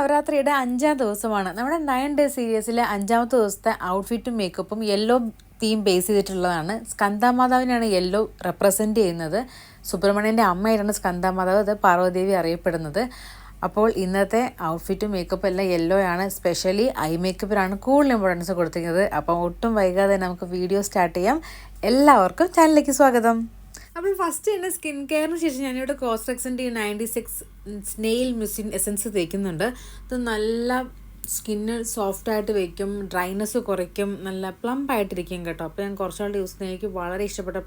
നവരാത്രിയുടെ 5ാം ദിവസമാണ്. നമ്മുടെ 9 ഡേ സീരീസിലെ 5ാമത്തെ ദിവസത്തെ ഔട്ട്ഫിറ്റും മേക്കപ്പും യെല്ലോ തീം ബേസ് ചെയ്തിട്ടുള്ളതാണ്. സ്കന്ദമാതാവിനെയാണ് യെല്ലോ റെപ്രസെൻറ്റ് ചെയ്യുന്നത്. സുബ്രഹ്മണ്യൻ്റെ അമ്മയായിട്ടാണ് സ്കന്ദമാതാവ്, അത് പാർവ്വദേവി അറിയപ്പെടുന്നത്. അപ്പോൾ ഇന്നത്തെ ഔട്ട്ഫിറ്റും മേക്കപ്പും എല്ലാം യെല്ലോ ആണ്. സ്പെഷ്യലി ഐ മേക്കപ്പിനാണ് കൂടുതൽ ഇമ്പോർട്ടൻസ് കൊടുത്തിരിക്കുന്നത്. അപ്പം ഒട്ടും വൈകാതെ നമുക്ക് വീഡിയോ സ്റ്റാർട്ട് ചെയ്യാം. എല്ലാവർക്കും ചാനലിലേക്ക് സ്വാഗതം. അപ്പോൾ ഫസ്റ്റ് തന്നെ സ്കിൻ കെയറിന് ശേഷം ഞാനിവിടെ കോസ്റെക്സിൻ്റെ 96 സ്നെയിൽ മിസ്സിൻ എസൻസ് തേക്കുന്നുണ്ട്. ഇത് നല്ല സ്കിന്ന് സോഫ്റ്റായിട്ട് വയ്ക്കും, ഡ്രൈനെസ് കുറയ്ക്കും, നല്ല പ്ലംപായിട്ടിരിക്കും കേട്ടോ. അപ്പോൾ ഞാൻ കുറച്ചുകൂടെ യൂസ് ചെയ്യുന്നത് എനിക്ക് വളരെ ഇഷ്ടപ്പെട്ട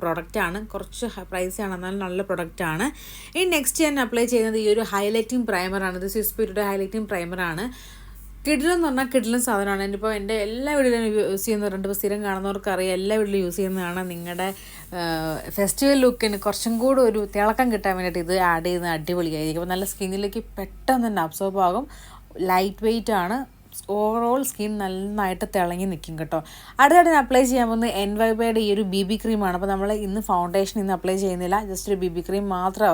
പ്രൊഡക്റ്റാണ്. കുറച്ച് പ്രൈസാണ്, എന്നാലും നല്ല പ്രൊഡക്റ്റാണ്. ഇനി നെക്സ്റ്റ് ഞാൻ അപ്ലൈ ചെയ്യുന്നത് ഈ ഒരു ഹൈലൈറ്റിംഗ് പ്രൈമറാണ്. ഇത് സ്വിസ് ബ്യൂട്ടിയുടെ ഹൈലൈറ്റിംഗ് പ്രൈമറാണ്. കിഡിലെന്ന് പറഞ്ഞാൽ കിഡിലും സാധനമാണ്. ഇപ്പോൾ എൻ്റെ എല്ലാ വീഡിയോയിലും യൂസ് ചെയ്യുന്നവരുണ്ട്. ഇപ്പോൾ സ്ഥിരം കാണുന്നവർക്ക് അറിയാം, എല്ലാ വീട്ടിലും യൂസ് ചെയ്യുന്നതാണ്. നിങ്ങളുടെ ഫെസ്റ്റിവൽ ലുക്കിന് കുറച്ചും കൂടെ ഒരു തിളക്കം കിട്ടാൻ വേണ്ടിയിട്ട് ഇത് ആഡ് ചെയ്യുന്നത് അടിപൊളിയായിരിക്കും. അപ്പോൾ നല്ല സ്കിന്നിലേക്ക് പെട്ടെന്ന് തന്നെ അബ്സോർബ് ആകും. ലൈറ്റ് വെയ്റ്റ് ആണ്. ഓവറോൾ സ്കിൻ നന്നായിട്ട് തിളങ്ങി നിൽക്കും കേട്ടോ. അടുത്തായിട്ട് ഞാൻ അപ്ലൈ ചെയ്യാൻ പോകുന്നത് എൻവൈബയുടെ ഈ ഒരു BB ക്രീമാണ്. അപ്പോൾ നമ്മൾ ഇന്ന് ഫൗണ്ടേഷൻ ഇന്ന് അപ്ലൈ ചെയ്യുന്നില്ല, ജസ്റ്റ് ഒരു BB ക്രീം മാത്രം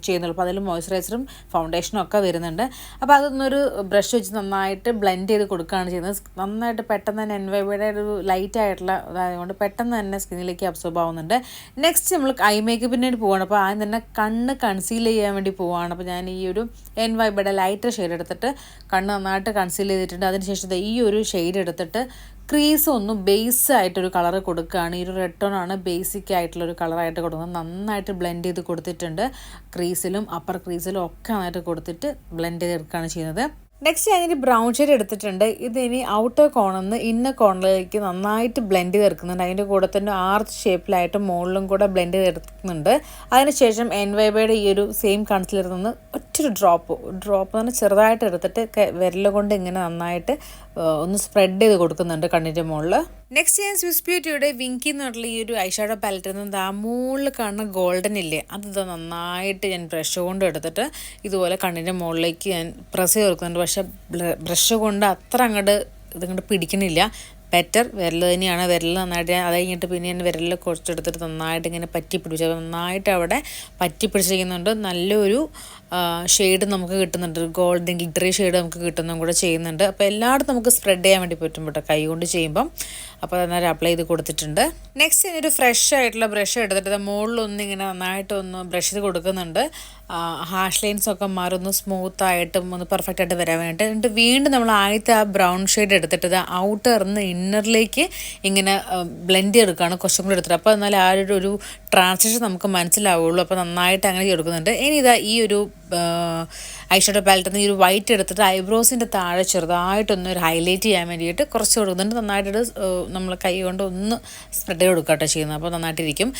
ചെയ്യുന്നുള്ളൂ. അപ്പോൾ അതിൽ മോയ്സ്ചറൈസറും ഫൗണ്ടേഷനും ഒക്കെ വരുന്നുണ്ട്. അപ്പോൾ അതൊന്നൊരു ബ്രഷ് വെച്ച് നന്നായിട്ട് ബ്ലെൻഡ് ചെയ്ത് കൊടുക്കുകയാണ് ചെയ്യുന്നത്. നന്നായിട്ട് പെട്ടെന്ന് തന്നെ എൻവൈബയുടെ ഒരു ലൈറ്റ് ആയിട്ടുള്ള അതായതുകൊണ്ട് പെട്ടെന്ന് തന്നെ സ്കിന്നിലേക്ക് അബ്സോർബ് ആവുന്നുണ്ട്. നെക്സ്റ്റ് നമ്മൾ ഐ മേക്കപ്പിന് വേണ്ടി പോവുകയാണ്. അപ്പോൾ ആദ്യം തന്നെ കണ്ണ് കൺസീൽ ചെയ്യാൻ വേണ്ടി പോവുകയാണ്. അപ്പോൾ ഞാൻ ഈ ഒരു എൻവൈബയുടെ ലൈറ്റർ ഷെയ്ഡ് എടുത്തിട്ട് കണ്ണ് നന്നായിട്ട് കൺസീൽ ചെയ്തിട്ട് അതിനുശേഷം ഈ ഒരു ഷെയ്ഡ് എടുത്തിട്ട് ക്രീസ് ഒന്ന് ബേസ് ആയിട്ടൊരു കളർ കൊടുക്കുകയാണ്. ഈ ഒരു റെഡ് ടോൺ ആണ് ബേസിക് ആയിട്ടുള്ളൊരു കളറായിട്ട് കൊടുക്കുന്നത്. നന്നായിട്ട് ബ്ലെൻഡ് ചെയ്ത് കൊടുത്തിട്ടുണ്ട്. ക്രീസിലും അപ്പർ ക്രീസിലും ഒക്കെ നന്നായിട്ട് കൊടുത്തിട്ട് ബ്ലെൻഡ് ചെയ്തെടുക്കുകയാണ് ചെയ്യുന്നത്. നെക്സ്റ്റ് ഞാനൊരു ബ്രൗൺ ഷെയ്ഡ് എടുത്തിട്ടുണ്ട്. ഇതിനി ഔട്ടർ കോണിൽ നിന്ന് ഇന്നർ കോണിലേക്ക് നന്നായിട്ട് ബ്ലെൻഡ് ചെയ്തെടുക്കുന്നുണ്ട്. അതിൻ്റെ കൂടെ തന്നെ ആർച്ച് ഷേപ്പിലായിട്ട് മുകളിലും കൂടെ ബ്ലെൻഡ് ചെയ്തെടുക്കുന്നുണ്ട്. അതിനുശേഷം എൻവൈബയുടെ ഈ ഒരു സെയിം കൺസിലറിൽ നിന്ന് ഒറ്റൊരു ഡ്രോപ്പ് എന്ന് ചെറുതായിട്ട് എടുത്തിട്ട് വിരൽ കൊണ്ട് ഇങ്ങനെ നന്നായിട്ട് ഒന്ന് സ്പ്രെഡ് ചെയ്ത് കൊടുക്കുന്നുണ്ട് കണ്ണിൻ്റെ മുകളിൽ. നെക്സ്റ്റ് ഞാൻ സ്വിസ് ബ്യൂട്ടിയുടെ വിങ്കി എന്ന് പറഞ്ഞിട്ടുള്ള ഈ ഒരു ഐഷാഡോ പാലറ്റിൽ നിന്ന് ആ മുകളിൽ കാണുന്ന ഗോൾഡൻ ഇല്ലേ, അത് നന്നായിട്ട് ഞാൻ ബ്രഷ് കൊണ്ട് എടുത്തിട്ട് ഇതുപോലെ കണ്ണിൻ്റെ മുകളിലേക്ക് ഞാൻ പ്രസ് ചെയ്ത് കൊടുക്കുന്നുണ്ട്. പക്ഷേ ബ്രഷ് കൊണ്ട് അത്ര ഇതങ്ങോട്ട് പിടിക്കണില്ല. ബെറ്റർ വിരൽ തന്നെയാണ്. വിരൽ നന്നായിട്ട് അത് കഴിഞ്ഞിട്ട് പിന്നെ ഞാൻ വിരലിൽ കുറച്ചെടുത്തിട്ട് നന്നായിട്ട് ഇങ്ങനെ പറ്റി പിടിച്ചു. അപ്പോൾ നന്നായിട്ട് അവിടെ പറ്റി പിടിച്ചിരിക്കുന്നുണ്ട്. നല്ലൊരു ഷെയ്ഡ് നമുക്ക് കിട്ടുന്നുണ്ട്. ഗോൾഡൻ ഗ്ലിറ്ററി ഷെയ്ഡ് നമുക്ക് കിട്ടുന്നതും കൂടെ ചെയ്യുന്നുണ്ട്. അപ്പോൾ എല്ലായിടത്തും നമുക്ക് സ്പ്രെഡ് ചെയ്യാൻ വേണ്ടി പറ്റും കേട്ടോ കൈ കൊണ്ട് ചെയ്യുമ്പം. അപ്പോൾ അന്നേരം അപ്ലൈ ചെയ്ത് കൊടുത്തിട്ടുണ്ട്. നെക്സ്റ്റ് ഞാനൊരു ഫ്രഷ് ആയിട്ടുള്ള ബ്രഷ് എടുത്തിട്ട് മുകളിലൊന്ന് ഇങ്ങനെ നന്നായിട്ടൊന്ന് ബ്രഷ് ചെയ്ത് കൊടുക്കുന്നുണ്ട്. ഹാഷ് ലൈൻസൊക്കെ മാറൊന്ന് സ്മൂത്തായിട്ടും ഒന്ന് പെർഫെക്റ്റ് ആയിട്ട് വരാൻ വേണ്ടിയിട്ട്. എന്നിട്ട് വീണ്ടും നമ്മൾ ആദ്യത്തെ ആ ബ്രൗൺ ഷെയ്ഡ് എടുത്തിട്ട് ഇത് ഔട്ടറിന്ന് ഇന്നറിലേക്ക് ഇങ്ങനെ ബ്ലെൻഡ് ചെയ്തെടുക്കുകയാണ് കുറച്ചും കൂടി എടുത്തിട്ട്. അപ്പോൾ എന്നാൽ ആ ഒരു ട്രാൻസിഷൻ നമുക്ക് മനസ്സിലാവുള്ളൂ. അപ്പോൾ നന്നായിട്ട് അങ്ങനെ കൊടുക്കുന്നുണ്ട്. ഇനി ഇതാ ഈ ഒരു ഐഷാഡോ പാലറ്റിൽ നിന്ന് ഈ ഒരു വൈറ്റ് എടുത്തിട്ട് ഐബ്രോസിൻ്റെ താഴെ ചെറുതായിട്ടൊന്ന് ഒരു ഹൈലൈറ്റ് ചെയ്യാൻ വേണ്ടിയിട്ട് കുറച്ച് കൊടുക്കുന്നുണ്ട്. നന്നായിട്ട് നമ്മൾ കൈ കൊണ്ട് ഒന്ന് സ്പ്രെഡ് ചെയ്ത് കൊടുക്കട്ടെ ചെയ്യുന്നത്. അപ്പോൾ നന്നായിട്ടിരിക്കും.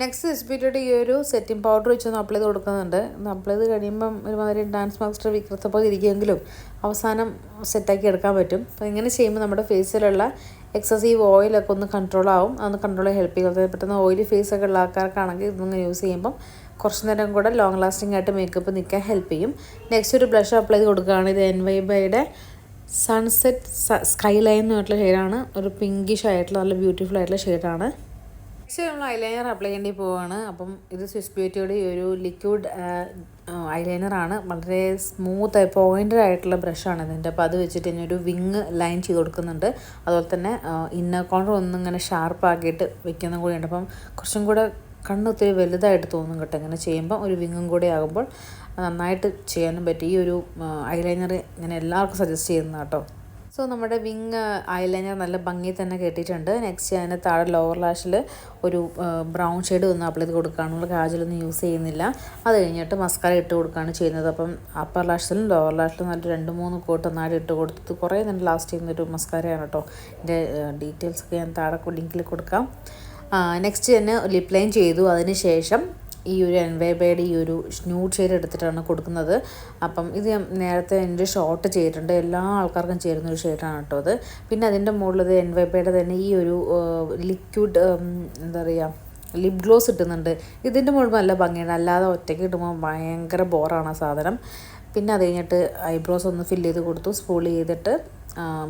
നെക്സ്റ്റ് എസ്പിറ്റിയുടെ ഈ ഒരു സെറ്റിംഗ് പൗഡർ വെച്ചൊന്ന് അപ്ലൈ ചെയ്ത് കൊടുക്കുന്നുണ്ട്. അപ്ലൈ ചെയ്ത് കഴിയുമ്പം ഒരുമാതിരി ഡാൻസ് മാസ്റ്റർ വിക്രത്തെ പോലെ ഇരിക്കുമെങ്കിലും അവസാനം സെറ്റാക്കി എടുക്കാൻ പറ്റും. അപ്പോൾ ഇങ്ങനെ ചെയ്യുമ്പോൾ നമ്മുടെ ഫേസിലുള്ള എക്സസീവ് ഓയിലൊക്കെ ഒന്ന് കൺട്രോൾ ആവും. അതൊന്ന് കൺട്രോൾ ചെയ്യാൻ ഹെൽപ്പ് ചെയ്യും. പെട്ടെന്ന് ഓയിലി ഫേസൊക്കെ ഉള്ള ആൾക്കാർക്കാണെങ്കിൽ ഇതൊന്ന് യൂസ് ചെയ്യുമ്പം കുറച്ച് നേരം കൂടെ ലോങ് ലാസ്റ്റിംഗ് ആയിട്ട് മേക്കപ്പ് നിൽക്കാൻ ഹെൽപ്പ് ചെയ്യും. നെക്സ്റ്റ് ഒരു ബ്ലഷ് അപ്ലൈ ചെയ്ത് കൊടുക്കുകയാണ്. ഇത് എൻവൈബയുടെ സൺസെറ്റ് സ്കൈ ലൈൻ എന്ന് പറഞ്ഞിട്ടുള്ള ഷെയ്ഡാണ്. ഒരു പിങ്കിഷ് ആയിട്ടുള്ള നല്ല ബ്യൂട്ടിഫുൾ ആയിട്ടുള്ള ഷെയ്ഡാണ്. നെക്സ്റ്റ് നമ്മൾ ഐലൈനർ അപ്ലൈ ചെയ്യേണ്ടി പോവുകയാണ്. അപ്പം ഇത് സ്വിസ് ബ്യൂട്ടിയുടെ ഈ ഒരു ലിക്വിഡ് ഐലൈനറാണ്. വളരെ സ്മൂത്തായി പോയിൻറ്റഡ് ആയിട്ടുള്ള ബ്രഷാണ് ഇതിൻ്റെ. അപ്പോൾ അത് വെച്ചിട്ട് ഇനി ഒരു വിങ് ലൈൻ ചെയ്ത് കൊടുക്കുന്നുണ്ട്. അതുപോലെ തന്നെ ഇന്നർ കോർണർ ഒന്നും ഇങ്ങനെ ഷാർപ്പാക്കിയിട്ട് വെക്കുന്നതും കൂടിയുണ്ട്. അപ്പം കുറച്ചും കൂടെ കണ്ണ് ഒത്തിരി വലുതായിട്ട് തോന്നും കേട്ടോ ഇങ്ങനെ ചെയ്യുമ്പോൾ. ഒരു വിങ്ങും കൂടി ആകുമ്പോൾ നന്നായിട്ട് ചെയ്യാനും പറ്റും. ഈ ഒരു ഐലൈനർ ഇങ്ങനെ എല്ലാവർക്കും സജസ്റ്റ് ചെയ്യുന്നത് കേട്ടോ. സോ നമ്മുടെ വിങ് ഐലൈനർ നല്ല ഭംഗി തന്നെ കെട്ടിയിട്ടുണ്ട്. നെക്സ്റ്റ് അതിന് താഴെ ലോവർ ലാഷിൽ ഒരു ബ്രൗൺ ഷെയ്ഡ് ഒന്ന് അപ്ലൈ ചെയ്ത് കൊടുക്കുകയാണ്. നമ്മൾ കാജലൊന്നും യൂസ് ചെയ്യുന്നില്ല. അത് കഴിഞ്ഞിട്ട് മസ്കാര ഇട്ട് കൊടുക്കുകയാണ് ചെയ്യുന്നത്. അപ്പം അപ്പർ ലാഷിലും ലോവർ ലാഷിലും നല്ല 2-3 കോട്ട് നന്നായിട്ട് ഇട്ട് കൊടുത്തിട്ട് കുറേ തന്നെ ലാസ്റ്റ് ചെയ്യുന്നൊരു മസ്കാരയാണ് കേട്ടോ. ഇതിൻ്റെ ഡീറ്റെയിൽസൊക്കെ ഞാൻ താഴെ ലിങ്കിൽ കൊടുക്കാം. നെക്സ്റ്റ് തന്നെ ലിപ് ലൈൻ ചെയ്തു. അതിന് ശേഷം ഈ ഒരു എൻവൈബയുടെ ഈ ഒരു ന്യൂഡ് ഷെയ്ഡ് എടുത്തിട്ടാണ് കൊടുക്കുന്നത്. അപ്പം ഇത് നേരത്തെ എൻ്റെ ഷോർട്ട് ചെയ്തിട്ടുണ്ട്. എല്ലാ ആൾക്കാർക്കും ചേരുന്നൊരു ഷെയ്ഡാണ് കേട്ടോ അത്. പിന്നെ അതിൻ്റെ മുകളിൽ എൻവൈബയുടെ തന്നെ ഈ ഒരു ലിക്വിഡ് എന്താ പറയുക ലിപ് ഗ്ലോസ് ഇട്ടുന്നുണ്ട്. ഇതിൻ്റെ മുകളിൽ നല്ല ഭംഗിയാണ്. അല്ലാതെ ഒറ്റയ്ക്ക് ഇടുമ്പോൾ ഭയങ്കര ബോറാണ് ആ സാധനം. പിന്നെ അത് കഴിഞ്ഞിട്ട് ഐബ്രോസ് ഒന്ന് ഫില്ല് ചെയ്ത് കൊടുത്തു. സ്പൂൾ ചെയ്തിട്ട്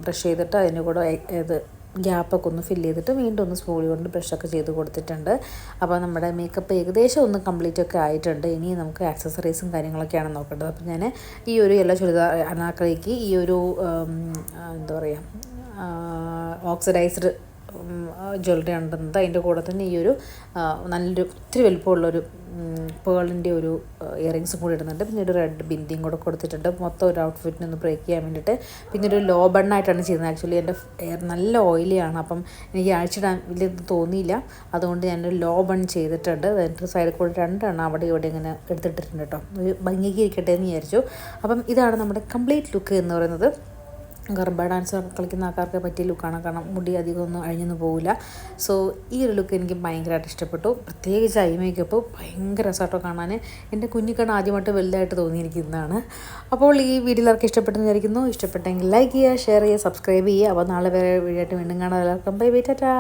ബ്രഷ് ചെയ്തിട്ട് അതിൻ്റെ കൂടെ ഇത് ഗ്യാപ്പൊക്കെ ഒന്ന് ഫില്ല് ചെയ്തിട്ട് വീണ്ടും ഒന്ന് സ്പൂളി കൊണ്ട് ബ്രഷൊക്കെ ചെയ്ത് കൊടുത്തിട്ടുണ്ട്. അപ്പോൾ നമ്മുടെ മേക്കപ്പ് ഏകദേശം ഒന്ന് കംപ്ലീറ്റ് ഒക്കെ ആയിട്ടുണ്ട്. ഇനി നമുക്ക് ആക്സസറീസും കാര്യങ്ങളൊക്കെയാണ് നോക്കേണ്ടത്. അപ്പോൾ ഞാൻ ഈ ഒരു യെല്ലോ ചുരിദാർ അനാർക്കലിക്ക് ഈ ഒരു എന്താ പറയുക ഓക്സിഡൈസ്ഡ് ജ്വല്ലറി ഉണ്ടെന്നത്. അതിൻ്റെ കൂടെ തന്നെ ഈ ഒരു നല്ലൊരു ഇത്തിരി വലുപ്പമുള്ളൊരു പേളിൻ്റെ ഒരു ഇയറിങ്സും കൂടി ഇടുന്നുണ്ട്. പിന്നെ ഒരു റെഡ് ബിന്ദിയും കൂടെ കൊടുത്തിട്ടുണ്ട്. മൊത്തം ഒരു ഔട്ട്ഫിറ്റിന് ഒന്ന് ബ്രേക്ക് ചെയ്യാൻ വേണ്ടിയിട്ട്. പിന്നെ ഒരു ലോ ബണ്ണായിട്ടാണ് ചെയ്യുന്നത്. ആക്ച്വലി എൻ്റെ ഹെയർ നല്ല ഓയിലിയാണ്, അപ്പം എനിക്ക് അഴിച്ചിടാൻ വലിയ തോന്നിയില്ല. അതുകൊണ്ട് ഞാനൊരു ലോ ബൺ ചെയ്തിട്ടുണ്ട്. എന്നിട്ട് സൈഡിൽ കൂടെ 2 എണ്ണം അവിടെ ഇവിടെ ഇങ്ങനെ എടുത്തിട്ടിട്ടുണ്ട് കേട്ടോ, ഒരു ഭംഗിക്ക് ഇരിക്കട്ടെ എന്ന് വിചാരിച്ചു. അപ്പം ഇതാണ് നമ്മുടെ കംപ്ലീറ്റ് ലുക്ക് എന്ന് പറയുന്നത്. ഗർഭ ഡാൻസ് കളിക്കുന്ന ആൾക്കാർക്ക് പറ്റിയ ലുക്കാണ്, കാരണം മുടി അധികമൊന്നും അഴിഞ്ഞൊന്നും പോകില്ല. സോ ഈ ഒരു ലുക്ക് എനിക്ക് ഭയങ്കരമായിട്ട് ഇഷ്ടപ്പെട്ടു. പ്രത്യേകിച്ച് ഐ മേക്കപ്പ് ഭയങ്കര രസമായിട്ടോ കാണാൻ. എൻ്റെ കുഞ്ഞിക്കണ്ണ് ആദ്യമായിട്ട് വലുതായിട്ട് തോന്നിയിരിക്കുന്നതാണ്. അപ്പോൾ ഈ വീഡിയോ എല്ലാവർക്കും ഇഷ്ടപ്പെട്ടെന്ന് വിചാരിക്കുന്നു. ഇഷ്ടപ്പെട്ടെങ്കിൽ ലൈക്ക് ചെയ്യുക, ഷെയർ ചെയ്യുക, സബ്സ്ക്രൈബ് ചെയ്യുക. അപ്പോൾ നാളെ വേറെ വീഡിയോ ആയിട്ട് വീണ്ടും കാണാം. എല്ലാവർക്കും ബൈ ബൈ, ടാറ്റാ.